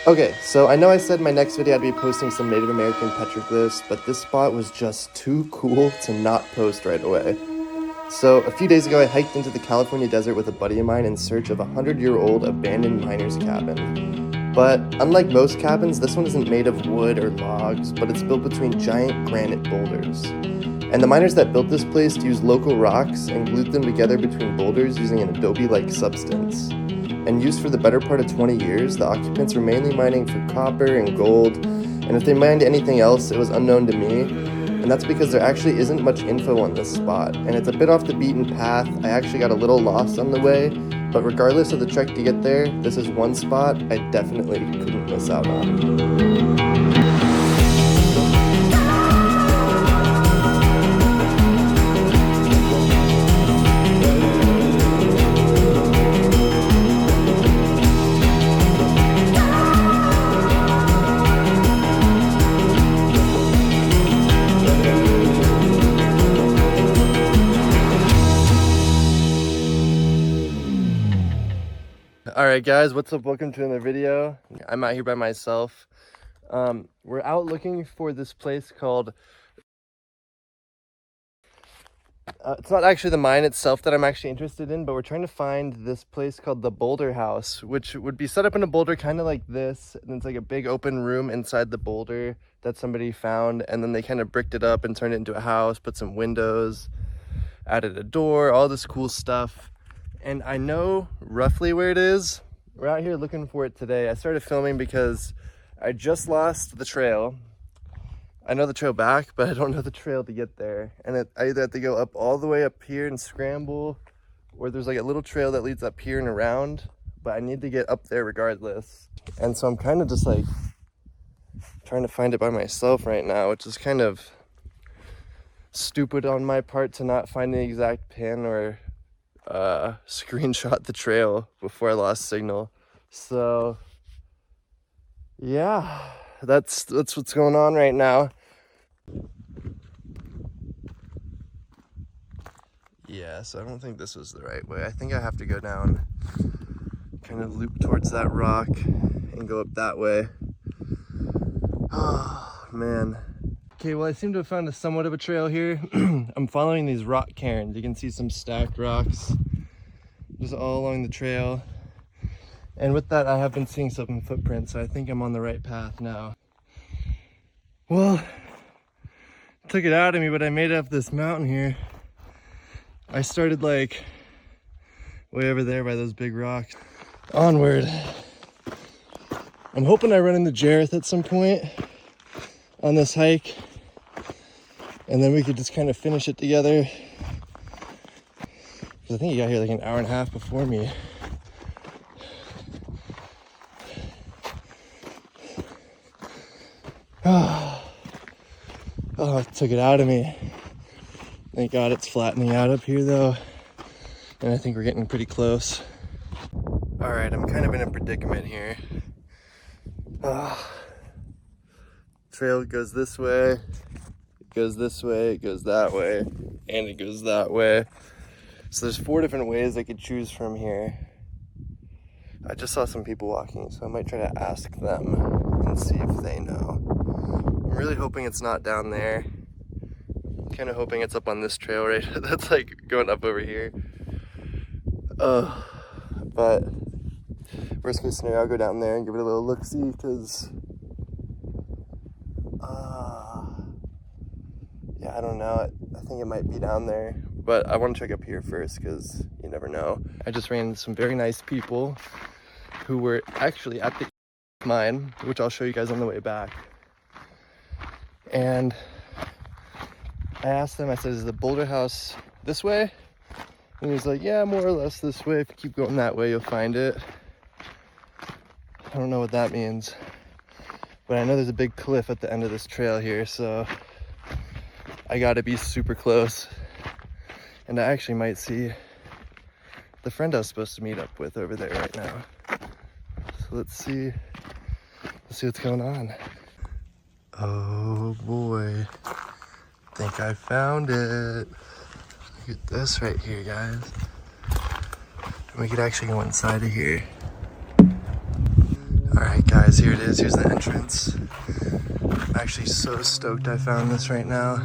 Okay, so I know I said in my next video I'd be posting some Native American petroglyphs, but this spot was just too cool to not post right away. So a few days ago I hiked into the California desert with a buddy of mine in search of a 100-year-old abandoned miner's cabin. But unlike most cabins, this one isn't made of wood or logs, but it's built between giant granite boulders. And the miners that built this place used local rocks and glued them together between boulders using an adobe-like substance. And used for the better part of 20 years, the occupants were mainly mining for copper and gold, and if they mined anything else, it was unknown to me, and that's because there actually isn't much info on this spot, and it's a bit off the beaten path. I actually got a little lost on the way, but regardless of the trek to get there, this is one spot I definitely couldn't miss out on. Alright guys, what's up? Welcome to another video. I'm out here by myself. We're out looking for this place called... it's not actually the mine itself that I'm actually interested in, but we're trying to find this place called the Boulder House, which would be set up in a boulder kind of like this, and it's like a big open room inside the boulder that somebody found, and then they kind of bricked it up and turned it into a house, put some windows, added a door, all this cool stuff. And I know roughly where it is. We're out here looking for it today. I started filming because I just lost the trail. I know the trail back, but I don't know the trail to get there. And I either have to go up all the way up here and scramble, or there's like a little trail that leads up here and around, but I need to get up there regardless. And so I'm kind of just like trying to find it by myself right now, which is kind of stupid on my part to not find the exact pin or screenshot the trail before I lost signal. So yeah, that's what's going on right now. Yeah, so I don't think this was the right way. I think I have to go down, kind of loop towards that rock and go up that way. Oh man. Okay, well I seem to have found somewhat of a trail here. I'm following these rock cairns. You can see some stacked rocks just all along the trail. And with that, I have been seeing some footprints, so I think I'm on the right path now. Well, it took it out of me, but I made it up this mountain here. I started like way over there by those big rocks. Onward. I'm hoping I run into JERITH at some point on this hike, and then we could just kind of finish it together. Because I think he got here like an hour and a half before me. Oh, it took it out of me. Thank God it's flattening out up here though. And I think we're getting pretty close. All right, I'm kind of in a predicament here. Trail goes this way, it goes this way, it goes that way, and it goes that way. So there's 4 different ways I could choose from here. I just saw some people walking, so I might try to ask them and see if they know. I'm really hoping it's not down there. I'm kind of hoping it's up on this trail right that's like going up over here. But worst case scenario, I'll go down there and give it a little look-see, because yeah, I don't know. I think it might be down there, but I want to check up here first because you never know. I just ran into some very nice people who were actually at the mine, which I'll show you guys on the way back. And I asked them, I said, is the Boulder House this way? And he was like, yeah, more or less this way. If you keep going that way, you'll find it. I don't know what that means, but I know there's a big cliff at the end of this trail here, so I gotta be super close. And I actually might see the friend I was supposed to meet up with over there right now. So let's see what's going on. Oh boy, I think I found it. Look at this right here, guys. And we could actually go inside of here. Alright guys, guys, here it is. Here's the entrance. I'm actually so stoked I found this right now.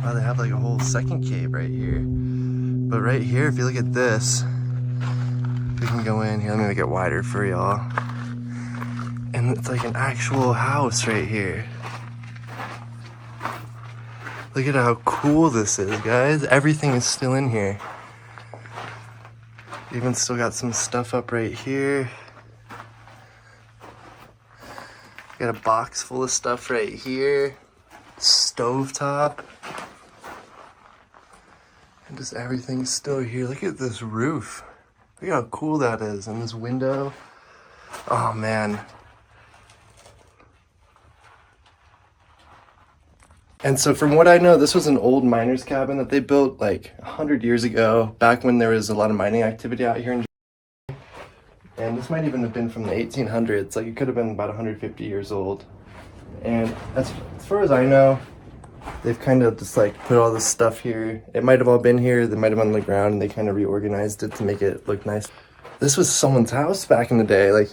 Wow, they have like a whole second cave right here. But right here, if you look at this, we can go in here. Let me make it wider for y'all. And it's like an actual house right here. Look at how cool this is, guys. Everything is still in here. Even still got some stuff up right here. Got a box full of stuff right here. Stovetop. And just everything's still here. Look at this roof. Look at how cool that is. And this window. Oh man. And so from what I know, this was an old miner's cabin that they built like 100 years ago, back when there was a lot of mining activity out here in Jersey. And this might even have been from the 1800s, like it could have been about 150 years old. And as far as I know, they've kind of just like put all this stuff here. It might have all been here, they might have been on the ground, and they kind of reorganized it to make it look nice. This was someone's house back in the day, like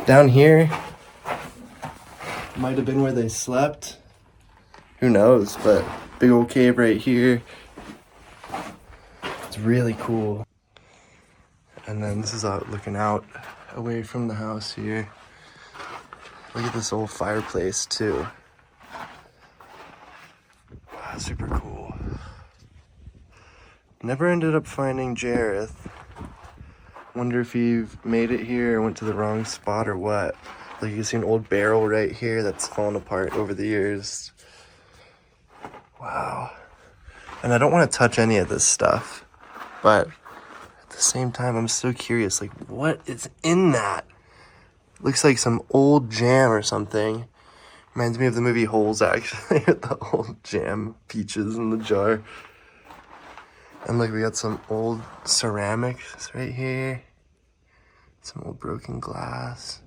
down here might have been where they slept. Who knows, but big old cave right here. It's really cool. And then this is out looking out away from the house here. Look at this old fireplace too. Wow, super cool. Never ended up finding JERITH. Wonder if he made it here or went to the wrong spot or what. Like you can see an old barrel right here that's fallen apart over the years. Wow. And I don't want to touch any of this stuff, but at the same time, I'm so curious, like what is in that? Looks like some old jam or something. Reminds me of the movie Holes, actually. The old jam peaches in the jar. And look, we got some old ceramics right here. Some old broken glass.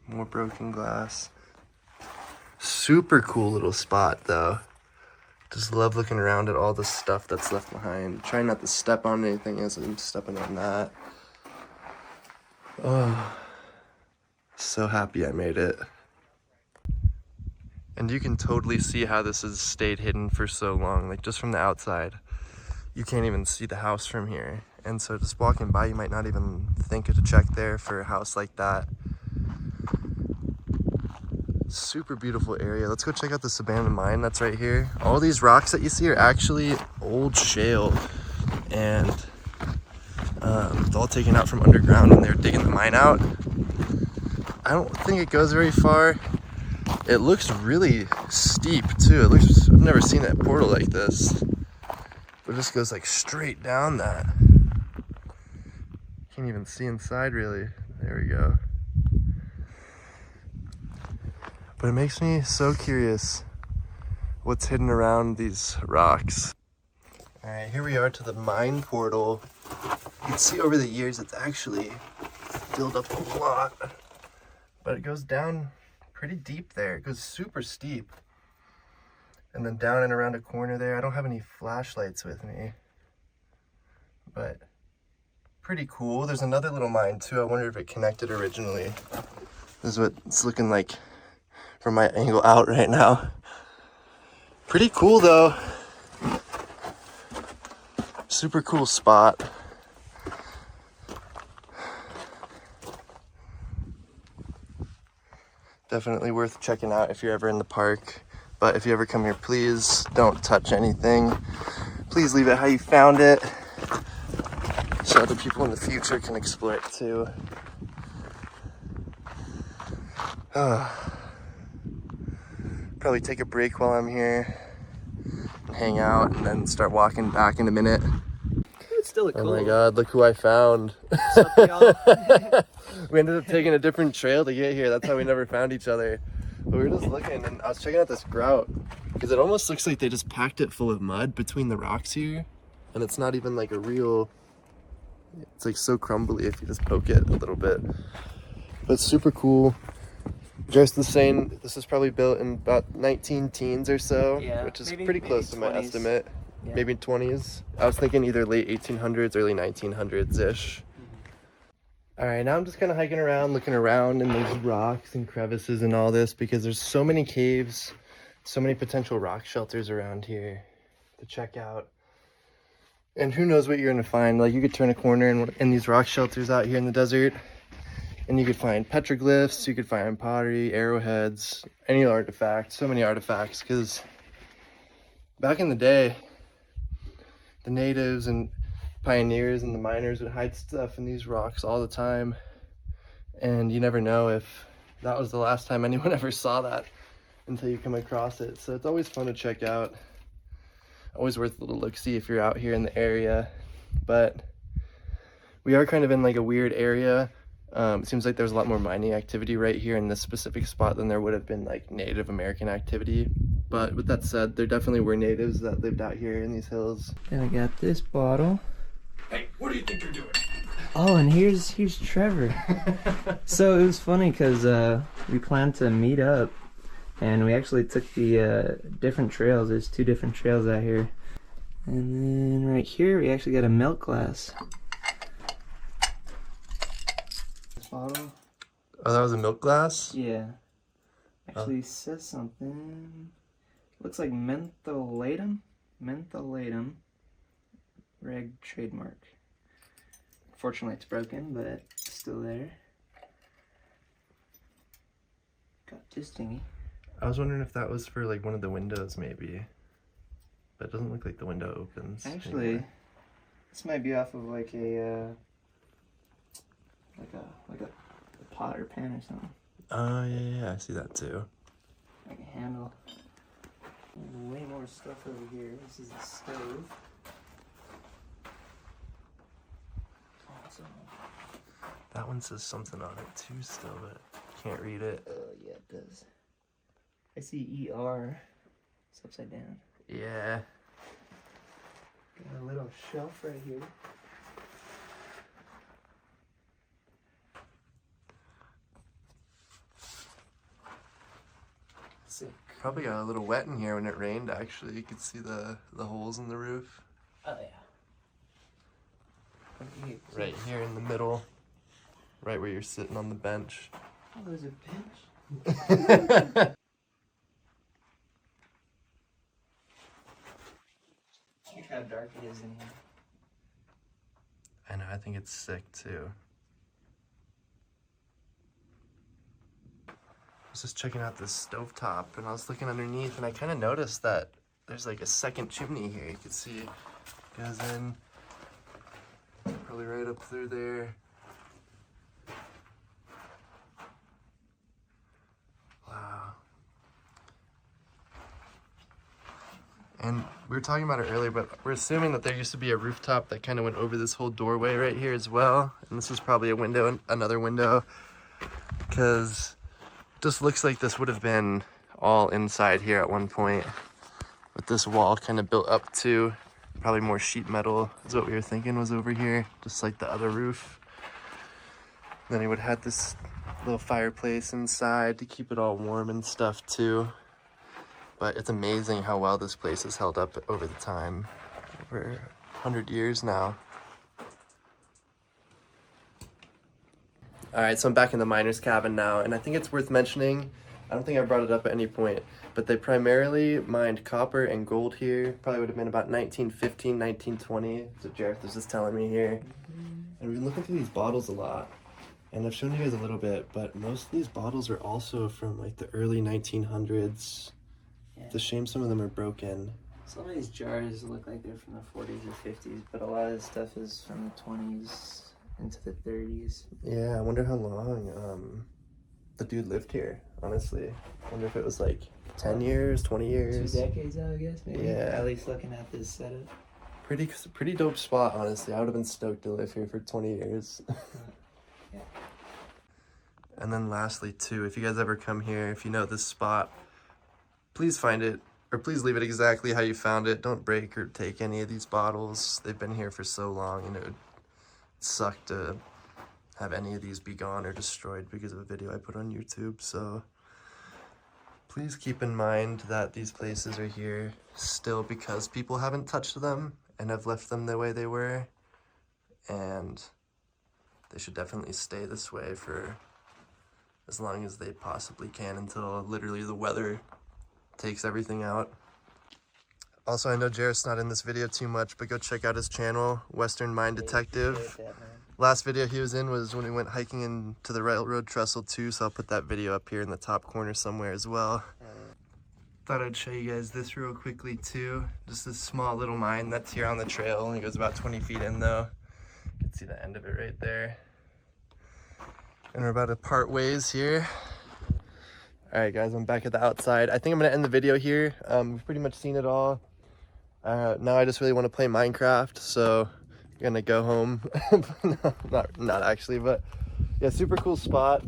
More broken glass. Super cool little spot though. Just love looking around at all the stuff that's left behind. Try not to step on anything as I'm stepping on that. Oh, so happy I made it. And you can totally see how this has stayed hidden for so long. Like just from the outside, you can't even see the house from here. And so just walking by, you might not even think to check there for a house like that. Super beautiful area. Let's go check out this abandoned mine that's right here. All these rocks that you see are actually old shale, and it's all taken out from underground when they were digging the mine out. I don't think it goes very far. It looks really steep too. I've never seen that portal like this. But it just goes like straight down that. Can't even see inside really. There we go. But it makes me so curious what's hidden around these rocks. All right, here we are to the mine portal. You can see over the years it's actually filled up a lot, but it goes down pretty deep there. It goes super steep. And then down and around a corner there. I don't have any flashlights with me, but pretty cool. There's another little mine too. I wonder if it connected originally. This is what it's looking like from my angle out right now. Pretty cool though. Super cool spot. Definitely worth checking out if you're ever in the park. But if you ever come here, please don't touch anything. Please leave it how you found it, so other people in the future can explore it too. Probably take a break while I'm here, hang out, and then start walking back in a minute. It's still a cool. Oh my god, look who I found. What's up, y'all? We ended up taking a different trail to get here. That's how we never found each other. But we were just looking, and I was checking out this grout, because it almost looks like they just packed it full of mud between the rocks here. And it's not even like a real, it's like so crumbly if you just poke it a little bit. But it's super cool. Just the same, this is probably built in about 19 teens or so, Yeah, which is maybe pretty close to my 20s. estimate. Yeah. Maybe 20s. I was thinking either late 1800s, early 1900s-ish. All right, now I'm just kind of hiking around, looking around in these rocks and crevices and all this because there's so many caves, so many potential rock shelters around here to check out. And who knows what you're gonna find. Like, you could turn a corner in these rock shelters out here in the desert, and you could find petroglyphs, you could find pottery, arrowheads, any artifact, so many artifacts. Because back in the day, the natives and pioneers and the miners would hide stuff in these rocks all the time, and you never know if that was the last time anyone ever saw that until you come across it. So it's always fun to check out. Always worth a little look-see if you're out here in the area. But we are kind of in like a weird area. It seems like there's a lot more mining activity right here in this specific spot than there would have been like Native American activity. But with that said, there definitely were natives that lived out here in these hills. And I got this bottle. Hey, what do you think you're doing? Oh, and here's Trevor. So it was funny because we planned to meet up, and we actually took the different trails. There's 2 different trails out here. And then right here, we actually got a milk glass. This bottle? Oh, that was a milk glass? Yeah. Actually says something. Looks like mentholatum? Mentholatum. Reg trademark. Fortunately, it's broken, but it's still there. Got this thingy. I was wondering if that was for like one of the windows maybe. But it doesn't look like the window opens. Actually, anymore. this might be off of like a like a pot or pan or something. Oh yeah, I see that too. Like a handle. There's way more stuff over here. This is the stove. Awesome. That one says something on it too still, but can't read it. Oh yeah, it does. I see ER. It's upside down. Yeah. Got a little shelf right here. Sick. Probably got a little wet in here when it rained actually. You could see the holes in the roof. Oh yeah. Right here in the middle. Right where you're sitting on the bench. Oh, there's a bench. Look how dark it is in here. I know, I think it's sick too. I was just checking out this stovetop and I was looking underneath and I kind of noticed that there's like a second chimney here. You can see it goes in probably right up through there. Wow. And we were talking about it earlier, but we're assuming that there used to be a rooftop that kind of went over this whole doorway right here as well. And this is probably a window and another window, because it just looks like this would have been all inside here at one point, with this wall kind of built up to probably more sheet metal is what we were thinking was over here, just like the other roof. Then he would have had this little fireplace inside to keep it all warm and stuff too. But it's amazing how well this place has held up over the time, over 100 years now. All right, so I'm back in the miner's cabin now, and I think it's worth mentioning, I don't think I brought it up at any point, but they primarily mined copper and gold here. Probably would have been about 1915, 1920, so JERITH was just telling me here. And we've been looking through these bottles a lot, and I've shown you guys a little bit, but most of these bottles are also from like the early 1900s. Yeah. It's a shame some of them are broken. Some of these jars look like they're from the 40s or 50s, but a lot of this stuff is from the 20s into the 30s. Yeah, I wonder how long the dude lived here, honestly. I wonder if it was like 10 years, 20 years. 2 decades, I guess, maybe? Yeah. At least looking at this setup. Pretty dope spot, honestly. I would have been stoked to live here for 20 years. Yeah. And then lastly, too, if you guys ever come here, if you know this spot, please find it, or please leave it exactly how you found it. Don't break or take any of these bottles. They've been here for so long, and it would suck to have any of these be gone or destroyed because of a video I put on YouTube. So please keep in mind that these places are here still because people haven't touched them and have left them the way they were. And they should definitely stay this way for as long as they possibly can until literally the weather takes everything out. Also, I know Jareth's not in this video too much, but go check out his channel, WesternMineDetective. Last video he was in was when we went hiking into the railroad trestle too, so I'll put that video up here in the top corner somewhere as well. Thought I'd show you guys this real quickly too. Just this small little mine that's here on the trail. Only goes about 20 feet in though. You can see the end of it right there. And we're about to part ways here. All right, guys, I'm back at the outside. I think I'm gonna end the video here. We've pretty much seen it all. Now I just really want to play Minecraft, so I'm gonna go home. No, not actually, but yeah, super cool spot.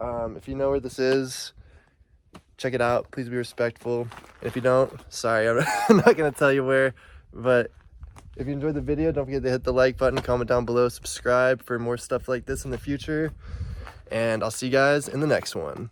If you know where this is, check it out. Please be respectful. And if you don't, sorry, I'm not gonna tell you where. But if you enjoyed the video, don't forget to hit the like button, comment down below, subscribe for more stuff like this in the future. And I'll see you guys in the next one.